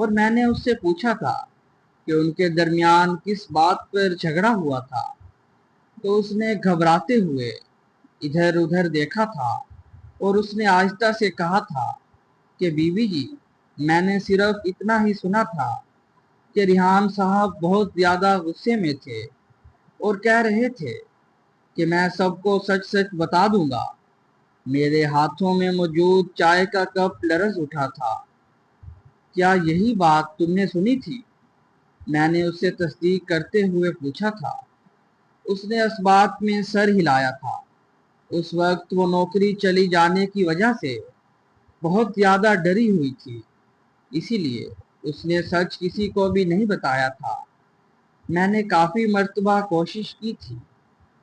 اور میں نے اس سے پوچھا تھا کہ ان کے درمیان کس بات پر جھگڑا ہوا تھا، تو اس نے گھبراتے ہوئے ادھر ادھر دیکھا تھا اور اس نے آہستہ سے کہا تھا کہ بیوی جی، میں نے صرف اتنا ہی سنا تھا کہ ریحان صاحب بہت زیادہ غصے میں تھے اور کہہ رہے تھے کہ میں سب کو سچ سچ بتا دوں گا۔ میرے ہاتھوں میں موجود چائے کا کپ لرز اٹھا تھا۔ کیا یہی بات تم نے سنی تھی؟ میں نے اس سے تصدیق کرتے ہوئے پوچھا تھا۔ اس نے اس بات میں سر ہلایا تھا۔ اس وقت وہ نوکری چلی جانے کی وجہ سے بہت زیادہ ڈری ہوئی تھی، اسی لیے اس نے سچ کسی کو بھی نہیں بتایا تھا۔ میں نے کافی مرتبہ کوشش کی تھی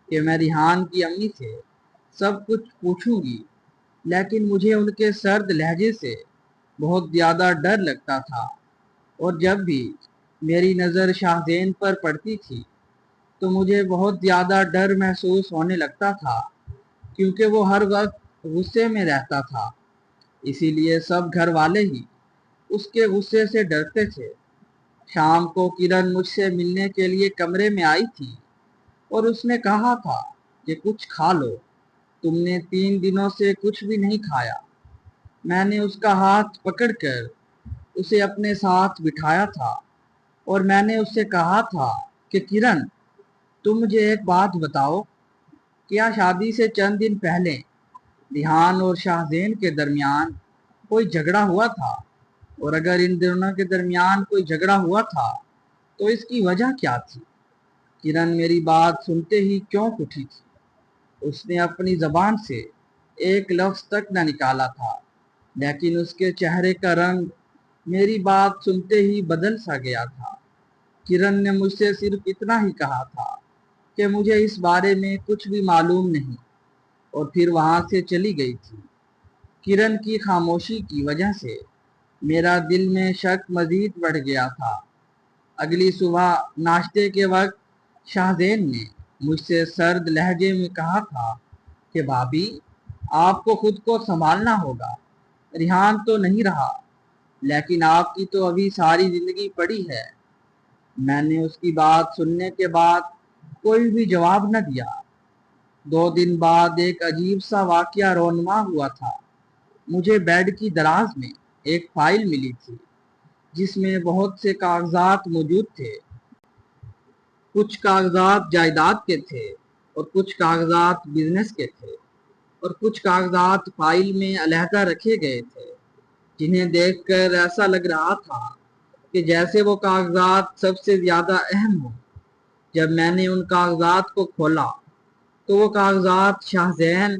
کہ میں ریحان کی امی سے سب کچھ پوچھوں گی، لیکن مجھے ان کے سرد لہجے سے بہت زیادہ ڈر لگتا تھا، اور جب بھی میری نظر شاہ زین پر پڑتی تھی تو مجھے بہت زیادہ ڈر محسوس ہونے لگتا تھا، کیونکہ وہ ہر وقت غصے میں رہتا تھا۔ اسی لیے سب گھر والے ہی اس کے غصے سے ڈرتے تھے۔ شام کو کرن مجھ سے ملنے کے لیے کمرے میں آئی تھی اور اس نے کہا تھا کہ کچھ کھا لو، تم نے 3 دنوں سے کچھ بھی نہیں کھایا۔ میں نے اس کا ہاتھ پکڑ کر اسے اپنے ساتھ بٹھایا تھا اور میں نے اس سے کہا تھا کہ کرن، تم مجھے ایک بات بتاؤ، کیا شادی سے چند دن پہلے ریحان اور شاہ زین کے درمیان کوئی جھگڑا ہوا تھا؟ اور اگر ان دونوں کے درمیان کوئی جھگڑا ہوا تھا تو اس کی وجہ کیا تھی؟ کرن میری بات سنتے ہی چونک اٹھی تھی۔ اس نے اپنی زبان سے ایک لفظ تک نہ نکالا تھا، لیکن اس کے چہرے کا رنگ میری بات سنتے ہی بدل سا گیا تھا۔ کرن نے مجھ سے صرف اتنا ہی کہا تھا کہ مجھے اس بارے میں کچھ بھی معلوم نہیں، اور پھر وہاں سے چلی گئی تھی۔ کرن کی خاموشی کی وجہ سے میرا دل میں شک مزید بڑھ گیا تھا۔ اگلی صبح ناشتے کے وقت شاہ زین نے مجھ سے سرد لہجے میں کہا تھا کہ بھابھی، آپ کو خود کو سنبھالنا ہوگا۔ ریحان تو نہیں رہا، لیکن آپ کی تو ابھی ساری زندگی پڑی ہے۔ میں نے اس کی بات سننے کے بعد کوئی بھی جواب نہ دیا۔ 2 دن بعد ایک عجیب سا واقعہ رونما ہوا تھا۔ مجھے بیڈ کی دراز میں ایک فائل ملی تھی جس میں بہت سے کاغذات موجود تھے۔ کچھ کاغذات جائیداد کے تھے اور کچھ کاغذات بزنس کے تھے، اور کچھ کاغذات فائل میں علیحدہ رکھے گئے تھے، جنہیں دیکھ کر ایسا لگ رہا تھا کہ جیسے وہ کاغذات سب سے زیادہ اہم ہوں۔ جب میں نے ان کاغذات کو کھولا تو وہ کاغذات شاہ زین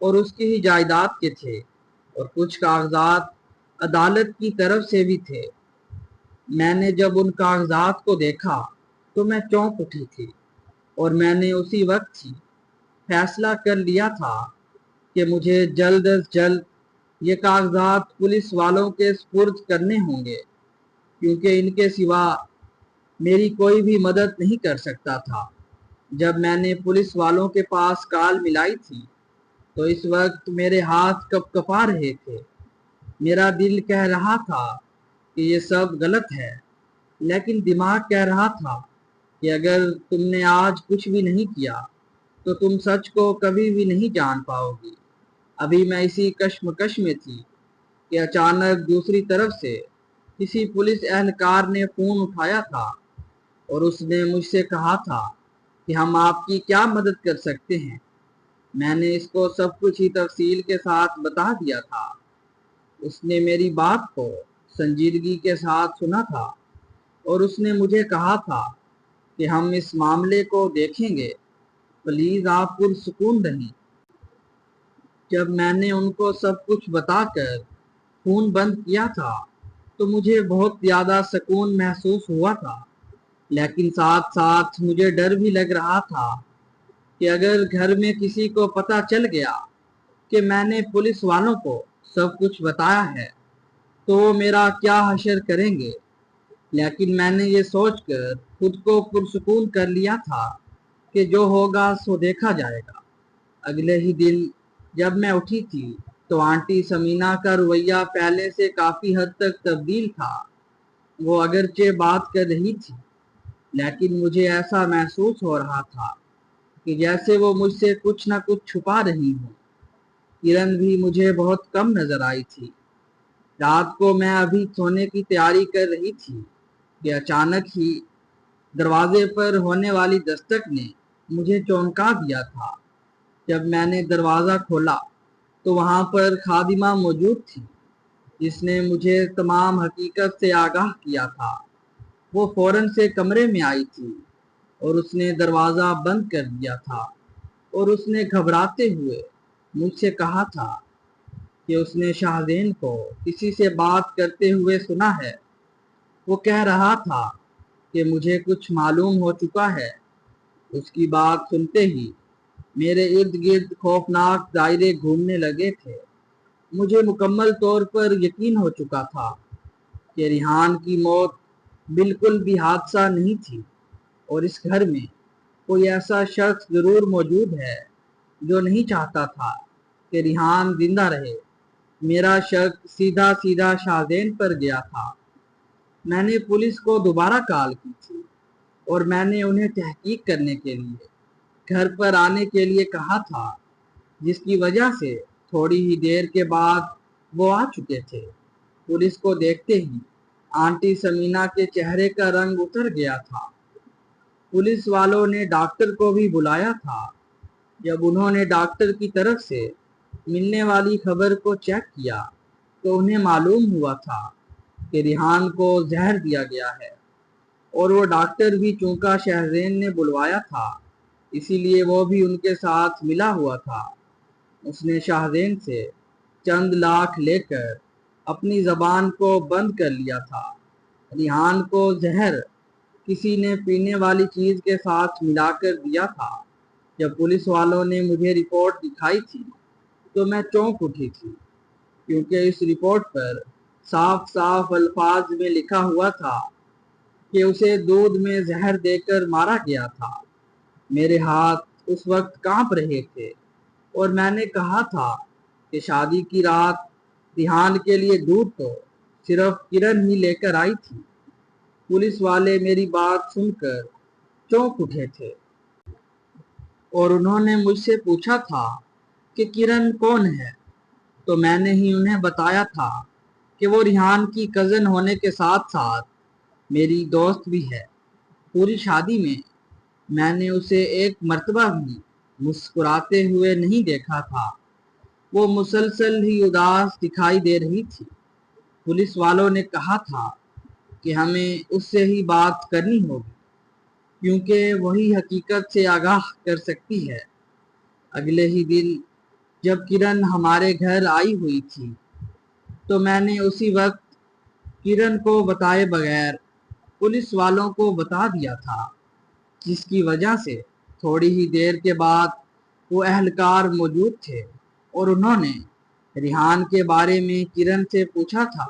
اور اس کی ہی جائیداد کے تھے، اور کچھ کاغذات عدالت کی طرف سے بھی تھے۔ میں نے جب ان کاغذات کو دیکھا تو میں چونک اٹھی تھی، اور میں نے اسی وقت ہی فیصلہ کر لیا تھا کہ مجھے جلد از جلد یہ کاغذات پولیس والوں کے سپرد کرنے ہوں گے، کیونکہ ان کے سوا میری کوئی بھی مدد نہیں کر سکتا تھا۔ جب میں نے پولیس والوں کے پاس کال ملائی تھی تو اس وقت میرے ہاتھ کپ کپا رہے تھے۔ میرا دل کہہ رہا تھا کہ یہ سب غلط ہے، لیکن دماغ کہہ رہا تھا کہ اگر تم نے آج کچھ بھی نہیں کیا تو تم سچ کو کبھی بھی نہیں جان پاؤ گی۔ ابھی میں اسی کشمکش میں تھی کہ اچانک دوسری طرف سے کسی پولیس اہلکار نے فون اٹھایا تھا، اور اس نے مجھ سے کہا تھا کہ ہم آپ کی کیا مدد کر سکتے ہیں۔ میں نے اس کو سب کچھ ہی تفصیل کے ساتھ بتا دیا تھا۔ اس نے میری بات کو سنجیدگی کے ساتھ سنا تھا، اور اس نے مجھے کہا تھا کہ ہم اس معاملے کو دیکھیں گے، پلیز آپ پرسکون رہیں۔ جب میں نے ان کو سب کچھ بتا کر فون بند کیا تھا تو مجھے بہت زیادہ سکون محسوس ہوا تھا، لیکن ساتھ ساتھ مجھے ڈر بھی لگ رہا تھا کہ اگر گھر میں کسی کو پتہ چل گیا کہ میں نے پولیس والوں کو سب کچھ بتایا ہے تو وہ میرا کیا حشر کریں گے۔ لیکن میں نے یہ سوچ کر خود کو پرسکون کر لیا تھا کہ جو ہوگا سو دیکھا جائے گا۔ اگلے ہی دن جب میں اٹھی تھی تو آنٹی سمینہ کا رویہ پہلے سے کافی حد تک تبدیل تھا۔ وہ اگرچہ بات کر رہی تھی لیکن مجھے ایسا محسوس ہو رہا تھا کہ جیسے وہ مجھ سے کچھ نہ کچھ چھپا رہی ہوں۔ کرن بھی مجھے بہت کم نظر آئی تھی۔ رات کو میں ابھی سونے کی تیاری کر رہی تھی کہ اچانک ہی دروازے پر ہونے والی دستک نے مجھے چونکا دیا تھا۔ جب میں نے دروازہ کھولا تو وہاں پر خادمہ موجود تھی جس نے مجھے تمام حقیقت سے آگاہ کیا تھا۔ وہ فوراً سے کمرے میں آئی تھی اور اس نے دروازہ بند کر دیا تھا، اور اس نے گھبراتے ہوئے مجھ سے کہا تھا کہ اس نے شاہزین کو کسی سے بات کرتے ہوئے سنا ہے۔ وہ کہہ رہا تھا کہ مجھے کچھ معلوم ہو چکا ہے۔ اس کی بات سنتے ہی میرے ارد گرد خوفناک دائرے گھومنے لگے تھے۔ مجھے مکمل طور پر یقین ہو چکا تھا کہ ریحان کی موت بالکل بھی حادثہ نہیں تھی، اور اس گھر میں کوئی ایسا شخص ضرور موجود ہے جو نہیں چاہتا تھا کہ ریحان زندہ رہے۔ میرا شک سیدھا سیدھا شاہزین پر گیا تھا۔ میں نے پولیس کو دوبارہ کال کی تھی اور میں نے انہیں تحقیق کرنے کے لیے گھر پر آنے کے لیے کہا تھا، جس کی وجہ سے تھوڑی ہی دیر کے بعد وہ آ چکے تھے۔ پولیس کو دیکھتے ہی آنٹی سمینا کے چہرے کا رنگ اتر گیا تھا۔ پولیس والوں نے ڈاکٹر کو بھی بلایا تھا۔ جب انہوں نے ڈاکٹر کی طرف سے ملنے والی خبر کو چیک کیا تو انہیں معلوم ہوا تھا کہ ریحان کو زہر دیا گیا ہے، اور وہ ڈاکٹر بھی چونکہ شاہزین نے بلوایا تھا اسی لیے وہ بھی ان کے ساتھ ملا ہوا تھا۔ اس نے شاہزین سے چند لاکھ لے کر اپنی زبان کو بند کر لیا تھا۔ ریحان کو زہر کسی نے پینے والی چیز کے ساتھ ملا کر دیا تھا۔ جب پولیس والوں نے مجھے رپورٹ دکھائی تھی تو میں چونک اٹھی تھی، کیونکہ اس رپورٹ پر صاف صاف الفاظ میں لکھا ہوا تھا کہ اسے دودھ میں زہر دے کر مارا گیا تھا۔ میرے ہاتھ اس وقت کانپ رہے تھے، اور میں نے کہا تھا کہ شادی کی رات ریحان کے لیے دودھ تو صرف کرن ہی لے کر آئی تھی۔ پولیس والے میری بات سن کر چونک اٹھے تھے اور انہوں نے مجھ سے پوچھا تھا کہ کرن کون ہے، تو میں نے ہی انہیں بتایا تھا کہ وہ ریحان کی کزن ہونے کے ساتھ ساتھ میری دوست بھی ہے۔ پوری شادی میں نے اسے ایک مرتبہ بھی مسکراتے ہوئے نہیں دیکھا تھا۔ وہ مسلسل ہی اداس دکھائی دے رہی تھی۔ پولیس والوں نے کہا تھا کہ ہمیں اس سے ہی بات کرنی ہوگی، کیونکہ وہی حقیقت سے آگاہ کر سکتی ہے۔ اگلے ہی دن جب کرن ہمارے گھر آئی ہوئی تھی تو میں نے اسی وقت کرن کو بتائے بغیر پولیس والوں کو بتا دیا تھا، جس کی وجہ سے تھوڑی ہی دیر کے بعد وہ اہلکار موجود تھے اور انہوں نے ریحان کے بارے میں کرن سے پوچھا تھا۔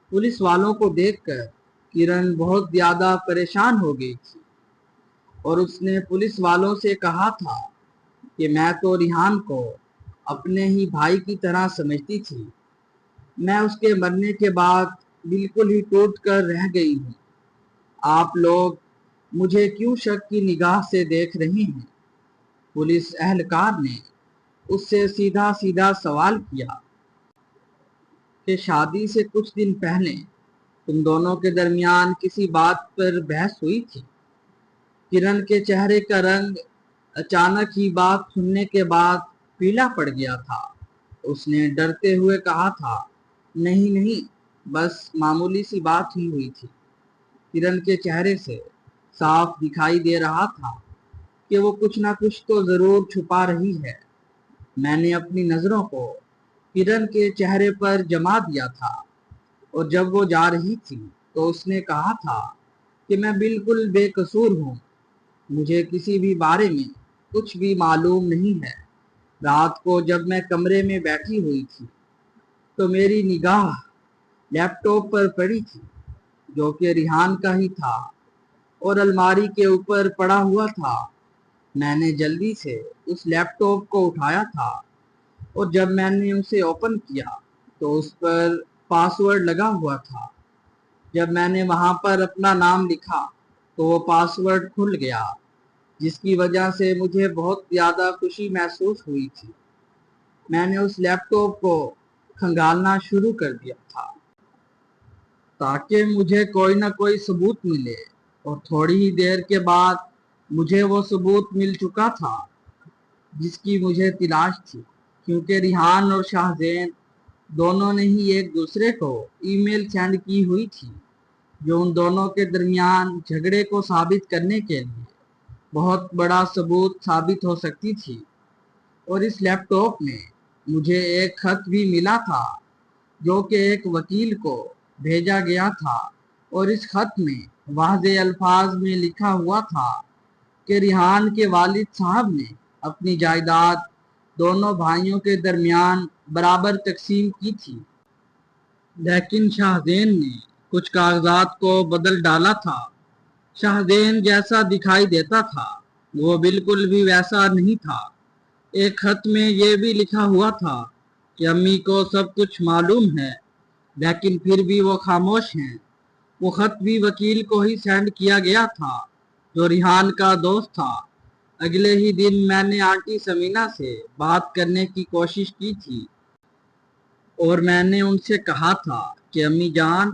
پولیس والوں کو دیکھ کر کرن بہت زیادہ پریشان ہو گئی تھی، اور اس نے پولیس والوں سے کہا تھا کہ میں تو ریحان کو اپنے ہی بھائی کی طرح سمجھتی تھی۔ میں اس کے مرنے کے بعد بالکل ہی ٹوٹ کر رہ گئی ہوں۔ آپ لوگ مجھے کیوں شک کی نگاہ سے دیکھ رہے ہیں؟ پولیس اہلکار نے اس سے سیدھا سیدھا سوال کیا کہ شادی سے کچھ دن پہلے تم دونوں کے درمیان کسی بات پر بحث ہوئی تھی؟ کرن کے چہرے کا رنگ اچانک ہی بات سننے کے بعد پیلا پڑ گیا تھا۔ اس نے ڈرتے ہوئے کہا تھا، نہیں، بس معمولی سی بات ہی ہوئی تھی۔ کرن کے چہرے سے صاف دکھائی دے رہا تھا کہ وہ کچھ نہ کچھ تو ضرور چھپا رہی ہے۔ میں نے اپنی نظروں کو کرن کے چہرے پر جما دیا تھا، اور جب وہ جا رہی تھی تو اس نے کہا تھا کہ میں بالکل بے قصور ہوں، مجھے کسی بھی بارے میں کچھ بھی معلوم نہیں ہے۔ رات کو جب میں کمرے میں بیٹھی ہوئی تھی تو میری نگاہ لیپ ٹاپ پر پڑی تھی، جو کہ ریحان کا ہی تھا اور الماری کے اوپر پڑا ہوا تھا۔ میں نے جلدی سے اس لیپ ٹاپ کو اٹھایا تھا، اور جب میں نے اسے اوپن کیا تو اس پر پاس ورڈ لگا ہوا تھا۔ جب میں نے وہاں پر اپنا نام لکھا تو وہ پاسورڈ کھل گیا، جس کی وجہ سے مجھے بہت زیادہ خوشی محسوس ہوئی تھی۔ میں نے اس لیپ ٹاپ کو کھنگالنا شروع کر دیا تھا تاکہ مجھے کوئی نہ کوئی ثبوت ملے، اور تھوڑی ہی دیر کے بعد مجھے وہ ثبوت مل چکا تھا جس کی مجھے تلاش تھی، کیونکہ ریحان اور شاہ زین دونوں نے ہی ایک دوسرے کو ای میل سینڈ کی ہوئی تھی جو ان دونوں کے درمیان جھگڑے کو ثابت کرنے کے لیے بہت بڑا ثبوت ثابت ہو سکتی تھی۔ اور اس لیپ ٹاپ میں مجھے ایک خط بھی ملا تھا جو کہ ایک وکیل کو بھیجا گیا تھا، اور اس خط میں واضح الفاظ میں لکھا ہوا تھا کہ ریحان کے والد صاحب نے اپنی جائیداد دونوں بھائیوں کے درمیان برابر تقسیم کی تھی، لیکن شاہ زین نے کچھ کاغذات کو بدل ڈالا تھا۔ شاہ زین جیسا دکھائی دیتا تھا وہ بالکل بھی ویسا نہیں تھا۔ ایک خط میں یہ بھی لکھا ہوا تھا کہ امی کو سب کچھ معلوم ہے، لیکن پھر بھی وہ خاموش ہیں۔ وہ خط بھی وکیل کو ہی سینڈ کیا گیا تھا جو ریحان کا دوست تھا۔ اگلے ہی دن میں نے آنٹی سمینا سے بات کرنے کی کوشش کی تھی، اور میں نے ان سے کہا تھا کہ امی جان،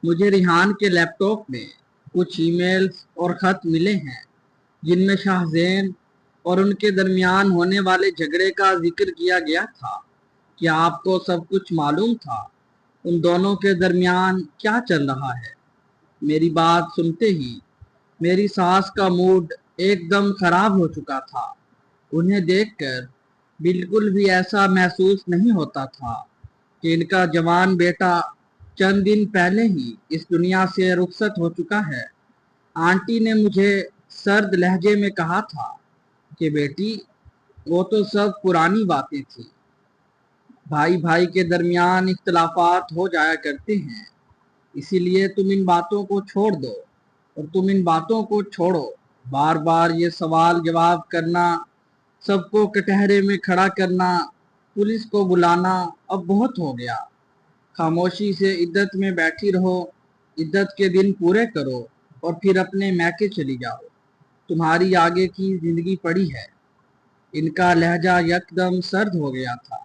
مجھے ریحان کے لیپ ٹاپ میں کچھ ای میلز اور خط ملے ہیں جن میں شاہ زین اور ان کے درمیان ہونے والے جھگڑے کا ذکر کیا گیا تھا۔ کیا آپ کو سب کچھ معلوم تھا؟ ان دونوں کے درمیان کیا چل رہا ہے؟ میری بات سنتے ہی میری ساس کا موڈ ایک دم خراب ہو چکا تھا۔ انہیں دیکھ کر بالکل بھی ایسا محسوس نہیں ہوتا تھا کہ ان کا جوان بیٹا چند دن پہلے ہی اس دنیا سے رخصت ہو چکا ہے۔ آنٹی نے مجھے سرد لہجے میں کہا تھا کہ بیٹی، وہ تو سب پرانی باتیں تھیں۔ بھائی بھائی کے درمیان اختلافات ہو جایا کرتے ہیں، اسی لیے تم ان باتوں کو چھوڑ دو، اور تم ان باتوں کو چھوڑو۔ بار بار یہ سوال جواب کرنا، سب کو کٹہرے میں کھڑا کرنا، پولیس کو بلانا اب بہت ہو گیا۔ خاموشی سے عدت میں بیٹھی رہو، عدت کے دن پورے کرو اور پھر اپنے میکے چلی جاؤ۔ تمہاری آگے کی زندگی پڑی ہے۔ ان کا لہجہ یکدم سرد ہو گیا تھا۔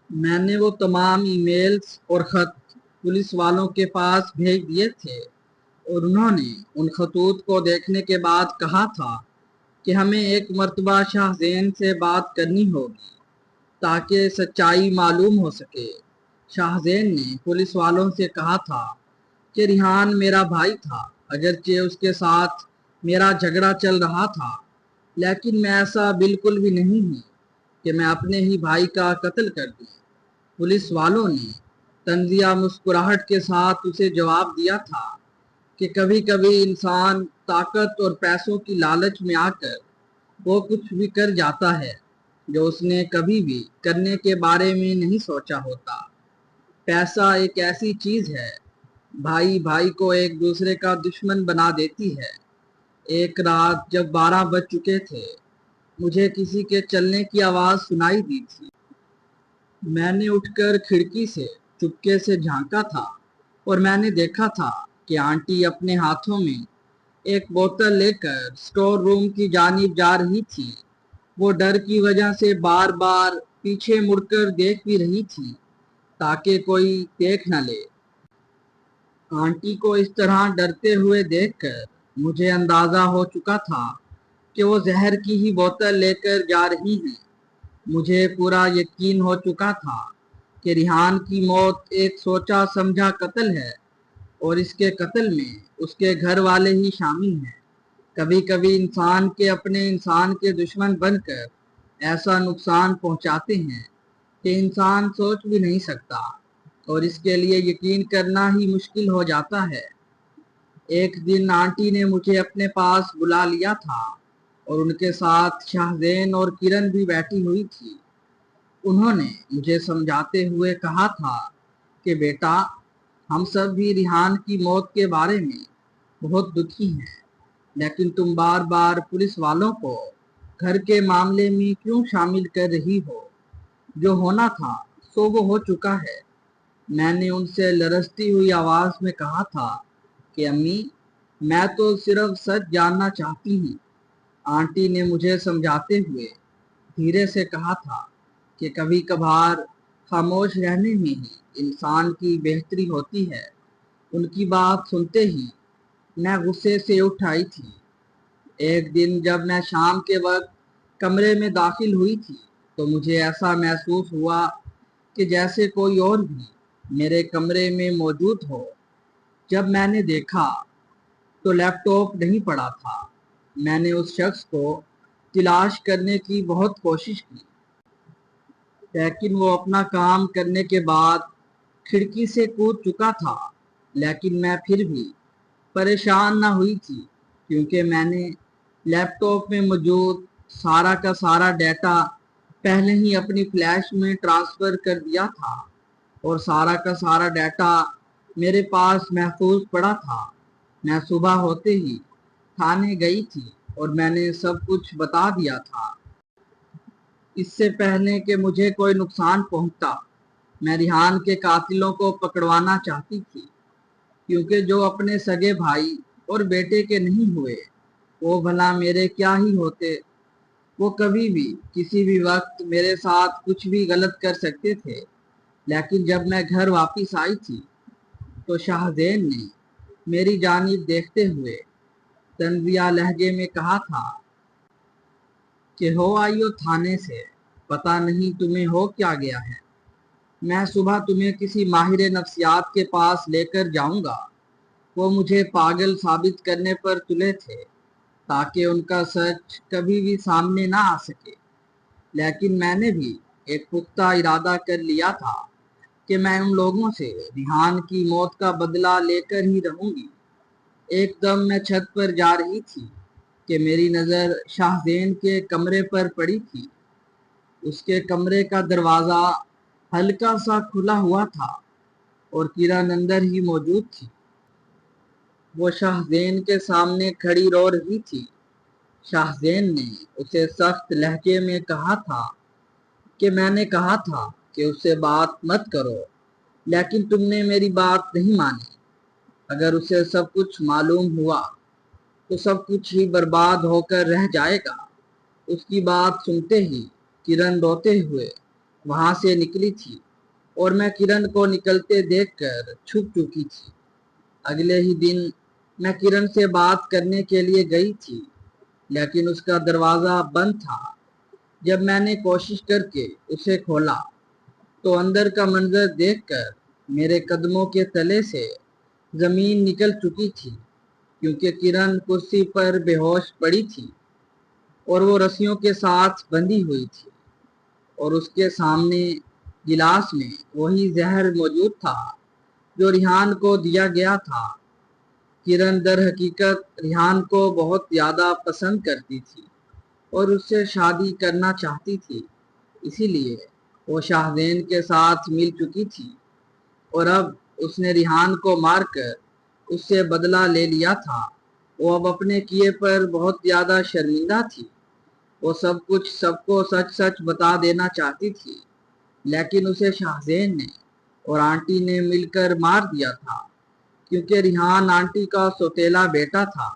میں نے وہ تمام ای میلز اور خط پولیس والوں کے پاس بھیج دیے تھے، اور انہوں نے ان خطوط کو دیکھنے کے بعد کہا تھا کہ ہمیں ایک مرتبہ شاہ زین سے بات کرنی ہوگی تاکہ سچائی معلوم ہو سکے۔ شاہ زین نے پولیس والوں سے کہا تھا کہ ریحان میرا بھائی تھا، اگرچہ اس کے ساتھ میرا جھگڑا چل رہا تھا، لیکن میں ایسا بالکل بھی نہیں ہوں کہ میں اپنے ہی بھائی کا قتل کر دوں۔ پولیس والوں نے طنزیہ مسکراہٹ کے ساتھ اسے جواب دیا تھا کہ کبھی کبھی انسان طاقت اور پیسوں کی لالچ میں آ کر وہ کچھ بھی کر جاتا ہے جو اس نے کبھی بھی کرنے کے بارے میں نہیں سوچا ہوتا۔ پیسہ ایک ایسی چیز ہے، بھائی بھائی کو ایک دوسرے کا دشمن بنا دیتی ہے۔ ایک رات جب 12 بج چکے تھے، مجھے کسی کے چلنے کی آواز سنائی دی تھی۔ میں نے اٹھ کر کھڑکی سے چپکے سے جھانکا تھا، اور میں نے دیکھا تھا کہ آنٹی اپنے ہاتھوں میں ایک بوتل لے کر سٹور روم کی جانب جا رہی تھی۔ وہ ڈر کی وجہ سے بار بار پیچھے مڑ کر دیکھ بھی رہی تھی تاکہ کوئی دیکھ نہ لے۔ آنٹی کو اس طرح ڈرتے ہوئے دیکھ کر مجھے اندازہ ہو چکا تھا کہ وہ زہر کی ہی بوتل لے کر جا رہی ہیں۔ مجھے پورا یقین ہو چکا تھا کہ ریحان کی موت ایک سوچا سمجھا قتل ہے، اور اس کے قتل میں اس کے گھر والے ہی شامل ہیں۔ کبھی کبھی انسان کے اپنے انسان کے دشمن بن کر ایسا نقصان پہنچاتے ہیں کہ انسان سوچ بھی نہیں سکتا، اور اس کے لیے یقین کرنا ہی مشکل ہو جاتا ہے۔ ایک دن آنٹی نے مجھے اپنے پاس بلا لیا تھا، اور ان کے ساتھ شاہ زین اور کرن بھی بیٹھی ہوئی تھی۔ انہوں نے مجھے سمجھاتے ہوئے کہا تھا کہ بیٹا، ہم سب بھی ریحان کی موت کے بارے میں بہت دکھی ہیں، لیکن تم بار بار پولیس والوں کو گھر کے معاملے میں کیوں شامل کر رہی ہو؟ جو ہونا تھا سو وہ ہو چکا ہے۔ میں نے ان سے لرزتی ہوئی آواز میں کہا تھا کہ امی، میں تو صرف سچ جاننا چاہتی ہوں۔ آنٹی نے مجھے سمجھاتے ہوئے دھیرے سے کہا تھا کہ کبھی کبھار خاموش رہنے میں ہی انسان کی بہتری ہوتی ہے۔ ان کی بات سنتے ہی میں غصے سے اٹھ آئی تھی۔ ایک دن جب میں شام کے وقت کمرے میں داخل ہوئی تھی تو مجھے ایسا محسوس ہوا کہ جیسے کوئی اور بھی میرے کمرے میں موجود ہو۔ جب میں نے دیکھا تو لیپ ٹاپ نہیں پڑا تھا۔ میں نے اس شخص کو تلاش کرنے کی بہت کوشش کی، لیکن وہ اپنا کام کرنے کے بعد کھڑکی سے کود چکا تھا۔ لیکن میں پھر بھی پریشان نہ ہوئی تھی، کیونکہ میں نے لیپ ٹاپ میں موجود سارا کا سارا ڈیٹا پہلے ہی اپنی فلیش میں ٹرانسفر کر دیا تھا، اور سارا کا سارا ڈیٹا میرے پاس محفوظ پڑا تھا۔ میں صبح ہوتے ہی تھانے گئی تھی اور میں نے سب کچھ بتا دیا تھا۔ اس سے پہلے کہ مجھے کوئی نقصان پہنچتا، میں ریحان کے قاتلوں کو پکڑوانا چاہتی تھی، کیونکہ جو اپنے سگے بھائی اور بیٹے کے نہیں ہوئے، وہ بھلا میرے کیا ہی ہوتے۔ وہ کبھی بھی کسی بھی وقت میرے ساتھ کچھ بھی غلط کر سکتے تھے۔ لیکن جب میں گھر واپس آئی تھی تو شاہ زین نے میری جانب دیکھتے ہوئے طنزیہ لہجے میں کہا تھا کہ ہو آئیو تھانے سے، پتہ نہیں تمہیں ہو کیا گیا ہے۔ میں صبح تمہیں کسی ماہر نفسیات کے پاس لے کر جاؤں گا۔ وہ مجھے پاگل ثابت کرنے پر تلے تھے تاکہ ان کا سچ کبھی بھی سامنے نہ آ سکے۔ لیکن میں نے بھی ایک پختہ ارادہ کر لیا تھا کہ میں ان لوگوں سے ریحان کی موت کا بدلہ لے کر ہی رہوں گی۔ ایک دم میں چھت پر جا رہی تھی کہ میری نظر شاہ زین کے کمرے پر پڑی تھی۔ اس کے کمرے کا دروازہ ہلکا سا کھلا ہوا تھا اور کرن اندر ہی موجود تھی۔ وہ شاہ زین کے سامنے کھڑی رو رہی تھی۔ شاہ زین نے اسے سخت لہجے میں کہا تھا کہ میں نے کہا تھا کہ اس سے بات مت کرو، لیکن تم نے میری بات نہیں مانی۔ اگر اسے سب کچھ معلوم ہوا تو سب کچھ ہی برباد ہو کر رہ جائے گا۔ اس کی بات سنتے ہی کرن روتے ہوئے وہاں سے نکلی تھی اور میں کرن کو نکلتے دیکھ کر چھپ چکی تھی۔ اگلے ہی دن میں کرن سے بات کرنے کے لیے گئی تھی، لیکن اس کا دروازہ بند تھا۔ جب میں نے کوشش کر کے اسے کھولا تو اندر کا منظر دیکھ کر میرے قدموں کے تلے سے زمین نکل چکی تھی، کیونکہ کرن کرسی پر بے ہوش پڑی تھی اور وہ رسیوں کے ساتھ بندھی ہوئی تھی، اور اس کے سامنے گلاس میں وہی زہر موجود تھا جو ریحان کو دیا گیا تھا۔ کرن در حقیقت ریحان کو بہت زیادہ پسند کرتی تھی اور اس سے شادی کرنا چاہتی تھی، اسی لیے وہ شاہ زین کے ساتھ مل چکی تھی، اور اب اس نے ریحان کو مار کر اس سے بدلہ لے لیا تھا۔ وہ اب اپنے کیے پر بہت زیادہ شرمندہ تھی۔ وہ سب کچھ سب کو سچ سچ بتا دینا چاہتی تھی، لیکن اسے شاہ زین نے اور آنٹی نے مل کر مار دیا تھا، کیونکہ ریحان آنٹی کا سوتیلا بیٹا تھا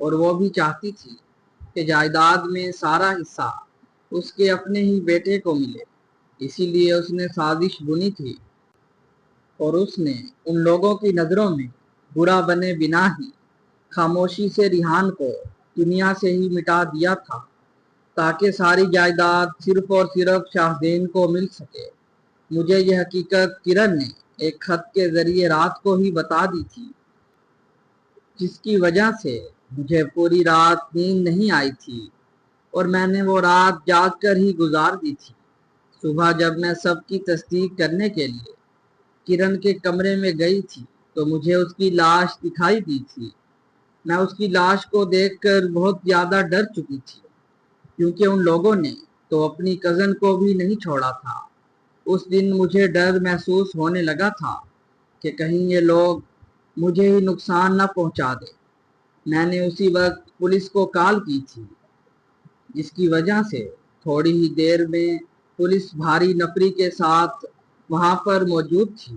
اور وہ بھی چاہتی تھی کہ جائیداد میں سارا حصہ اس کے اپنے ہی بیٹے کو ملے۔ اسی لیے اس نے سازش بنی تھی اور اس نے ان لوگوں کی نظروں میں برا بنے بنا ہی خاموشی سے ریحان کو دنیا سے ہی مٹا دیا تھا، تاکہ ساری جائیداد صرف اور صرف شاہ زین کو مل سکے۔ مجھے یہ حقیقت کرن نے ایک خط کے ذریعے رات کو ہی بتا دی تھی، جس کی وجہ سے مجھے پوری رات نیند نہیں آئی تھی اور میں نے وہ رات جاگ کر ہی گزار دی تھی۔ صبح جب میں سب کی تصدیق کرنے کے لیے کرن کے کمرے میں گئی تھی تو مجھے اس کی لاش دکھائی دی تھی۔ میں اس کی لاش کو دیکھ کر بہت زیادہ ڈر چکی تھی، کیونکہ ان لوگوں نے تو اپنی کزن کو بھی نہیں چھوڑا تھا۔ اس دن مجھے ڈر محسوس ہونے لگا تھا کہ کہیں یہ لوگ مجھے ہی نقصان نہ پہنچا دے۔ میں نے اسی وقت پولیس کو کال کی تھی، جس کی وجہ سے تھوڑی ہی دیر میں پولیس بھاری نفری کے ساتھ وہاں پر موجود تھی۔